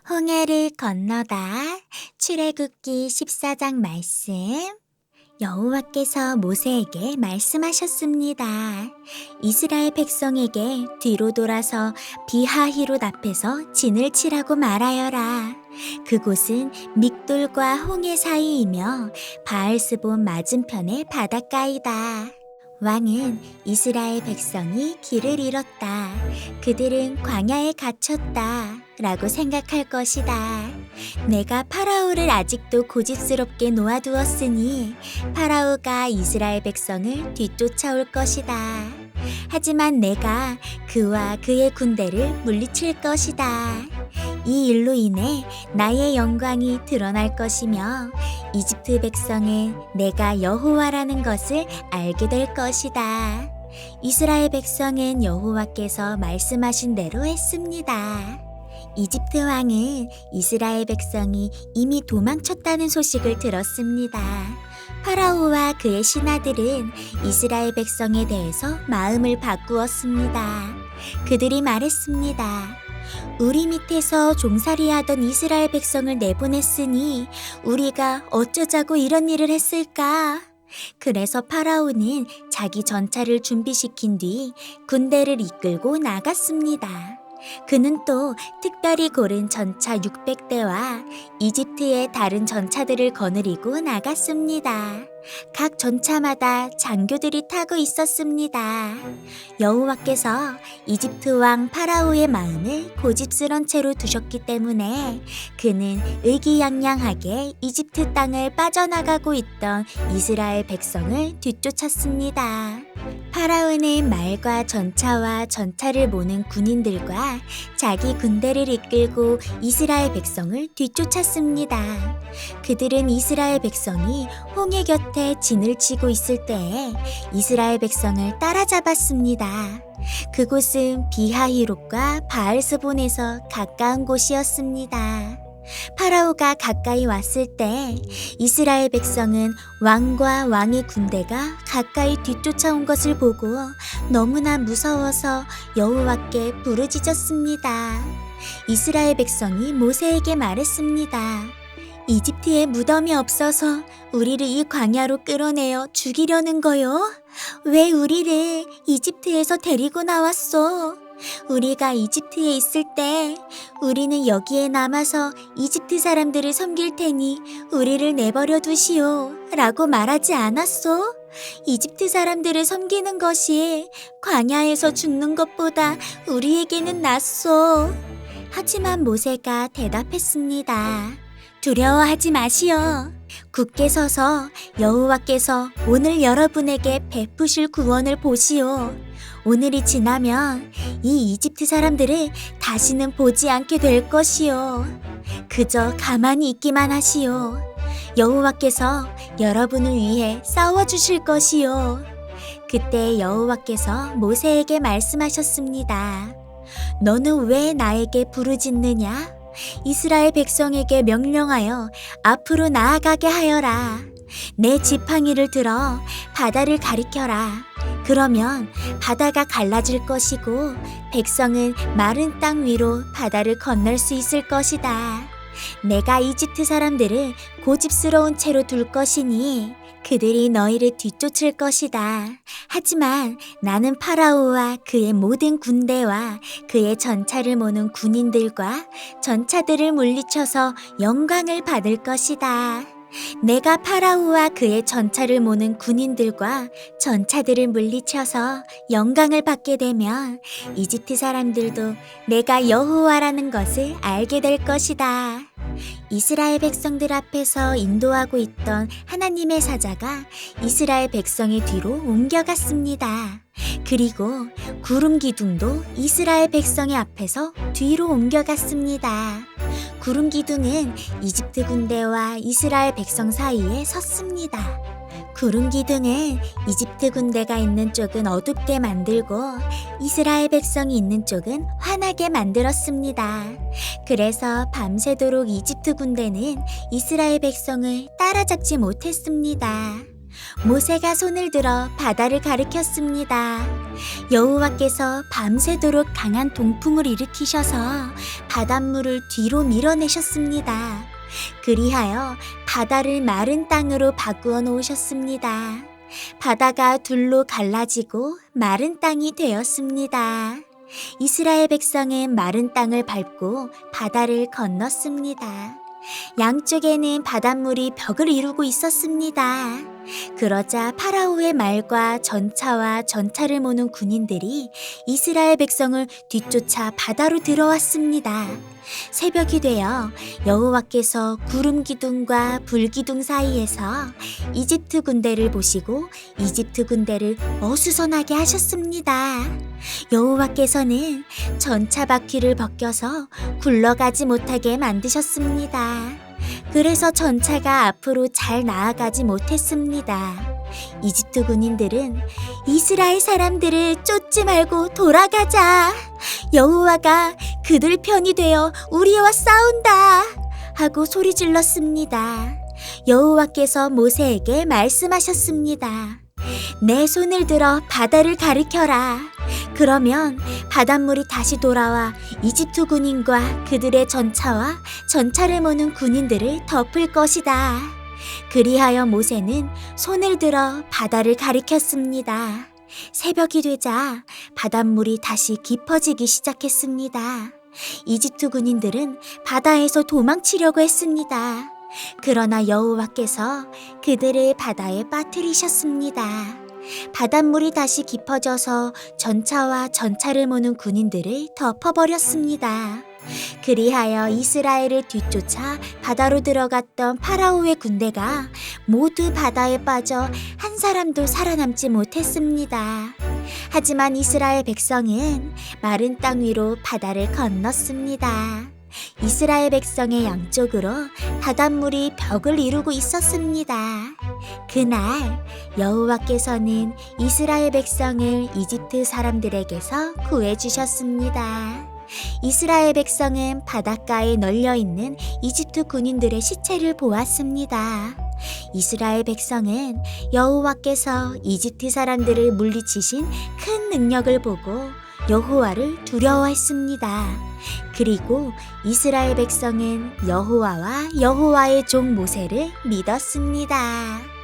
홍해를 건너다. 출애굽기 14장 말씀. 여호와께서 모세에게 말씀하셨습니다. 이스라엘 백성에게 뒤로 돌아서 비하히롯 앞에서 진을 치라고 말하여라. 그곳은 믹돌과 홍해 사이이며 바알스본 맞은편의 바닷가이다. 왕은 이스라엘 백성이 길을 잃었다. 그들은 광야에 갇혔다. 라고 생각할 것이다. 내가 파라오를 아직도 고집스럽게 놓아두었으니 파라오가 이스라엘 백성을 뒤쫓아올 것이다. 하지만 내가 그와 그의 군대를 물리칠 것이다. 이 일로 인해 나의 영광이 드러날 것이며 이집트 백성은 내가 여호와라는 것을 알게 될 것이다. 이스라엘 백성은 여호와께서 말씀하신 대로 했습니다. 이집트 왕은 이스라엘 백성이 이미 도망쳤다는 소식을 들었습니다. 파라오와 그의 신하들은 이스라엘 백성에 대해서 마음을 바꾸었습니다. 그들이 말했습니다. 우리 밑에서 종살이하던 이스라엘 백성을 내보냈으니 우리가 어쩌자고 이런 일을 했을까? 그래서 파라오는 자기 전차를 준비시킨 뒤 군대를 이끌고 나갔습니다. 그는 또 특별히 고른 전차 600대와 이집트의 다른 전차들을 거느리고 나갔습니다. 각 전차마다 장교들이 타고 있었습니다. 여호와께서 이집트 왕 파라오의 마음을 고집스런 채로 두셨기 때문에 그는 의기양양하게 이집트 땅을 빠져나가고 있던 이스라엘 백성을 뒤쫓았습니다. 파라오는 말과 전차와 전차를 모는 군인들과 자기 군대를 이끌고 이스라엘 백성을 뒤쫓았습니다. 그들은 이스라엘 백성이 홍해 곁에 진을 치고 있을 때에 이스라엘 백성을 따라잡았습니다. 그곳은 비하히롯과 바알스본에서 가까운 곳이었습니다. 파라오가 가까이 왔을 때 이스라엘 백성은 왕과 왕의 군대가 가까이 뒤쫓아온 것을 보고 너무나 무서워서 여호와께 부르짖었습니다. 이스라엘 백성이 모세에게 말했습니다. 이집트에 무덤이 없어서 우리를 이 광야로 끌어내어 죽이려는 거요? 왜 우리를 이집트에서 데리고 나왔어? 우리가 이집트에 있을 때 우리는 여기에 남아서 이집트 사람들을 섬길 테니 우리를 내버려 두시오 라고 말하지 않았소? 이집트 사람들을 섬기는 것이 광야에서 죽는 것보다 우리에게는 낫소. 하지만 모세가 대답했습니다. 두려워하지 마시오. 굳게 서서 여호와께서 오늘 여러분에게 베푸실 구원을 보시오. 오늘이 지나면 이 이집트 사람들을 다시는 보지 않게 될 것이요. 그저 가만히 있기만 하시오. 여호와께서 여러분을 위해 싸워주실 것이요. 그때 여호와께서 모세에게 말씀하셨습니다. 너는 왜 나에게 부르짖느냐? 이스라엘 백성에게 명령하여 앞으로 나아가게 하여라. 내 지팡이를 들어 바다를 가리켜라. 그러면 바다가 갈라질 것이고 백성은 마른 땅 위로 바다를 건널 수 있을 것이다. 내가 이집트 사람들을 고집스러운 채로 둘 것이니 그들이 너희를 뒤쫓을 것이다. 하지만 나는 파라오와 그의 모든 군대와 그의 전차를 모는 군인들과 전차들을 물리쳐서 영광을 받을 것이다. 내가 파라오와 그의 전차를 모는 군인들과 전차들을 물리쳐서 영광을 받게 되면 이집트 사람들도 내가 여호와라는 것을 알게 될 것이다. 이스라엘 백성들 앞에서 인도하고 있던 하나님의 사자가 이스라엘 백성의 뒤로 옮겨갔습니다. 그리고 구름 기둥도 이스라엘 백성의 앞에서 뒤로 옮겨갔습니다. 구름 기둥은 이집트 군대와 이스라엘 백성 사이에 섰습니다. 구름 기둥은 이집트 군대가 있는 쪽은 어둡게 만들고 이스라엘 백성이 있는 쪽은 환하게 만들었습니다. 그래서 밤새도록 이집트 군대는 이스라엘 백성을 따라잡지 못했습니다. 모세가 손을 들어 바다를 가리켰습니다. 여호와께서 밤새도록 강한 동풍을 일으키셔서 바닷물을 뒤로 밀어내셨습니다. 그리하여 바다를 마른 땅으로 바꾸어 놓으셨습니다. 바다가 둘로 갈라지고 마른 땅이 되었습니다. 이스라엘 백성은 마른 땅을 밟고 바다를 건넜습니다. 양쪽에는 바닷물이 벽을 이루고 있었습니다. 그러자 파라오의 말과 전차와 전차를 모는 군인들이 이스라엘 백성을 뒤쫓아 바다로 들어왔습니다. 새벽이 되어 여호와께서 구름 기둥과 불 기둥 사이에서 이집트 군대를 보시고 이집트 군대를 어수선하게 하셨습니다. 여호와께서는 전차 바퀴를 벗겨서 굴러가지 못하게 만드셨습니다. 그래서 전차가 앞으로 잘 나아가지 못했습니다. 이집트 군인들은 이스라엘 사람들을 쫓지 말고 돌아가자. 여호와가 그들 편이 되어 우리와 싸운다. 하고 소리 질렀습니다. 여호와께서 모세에게 말씀하셨습니다. 내 손을 들어 바다를 가리켜라. 그러면 바닷물이 다시 돌아와 이집트 군인과 그들의 전차와 전차를 모는 군인들을 덮을 것이다. 그리하여 모세는 손을 들어 바다를 가리켰습니다. 새벽이 되자 바닷물이 다시 깊어지기 시작했습니다. 이집트 군인들은 바다에서 도망치려고 했습니다. 그러나 여호와께서 그들을 바다에 빠뜨리셨습니다. 바닷물이 다시 깊어져서 전차와 전차를 모는 군인들을 덮어버렸습니다. 그리하여 이스라엘을 뒤쫓아 바다로 들어갔던 파라오의 군대가 모두 바다에 빠져 한 사람도 살아남지 못했습니다. 하지만 이스라엘 백성은 마른 땅 위로 바다를 건넜습니다. 이스라엘 백성의 양쪽으로 바닷물이 벽을 이루고 있었습니다. 그날 여호와께서는 이스라엘 백성을 이집트 사람들에게서 구해주셨습니다. 이스라엘 백성은 바닷가에 널려있는 이집트 군인들의 시체를 보았습니다. 이스라엘 백성은 여호와께서 이집트 사람들을 물리치신 큰 능력을 보고 여호와를 두려워했습니다. 그리고 이스라엘 백성은 여호와와 여호와의 종 모세를 믿었습니다.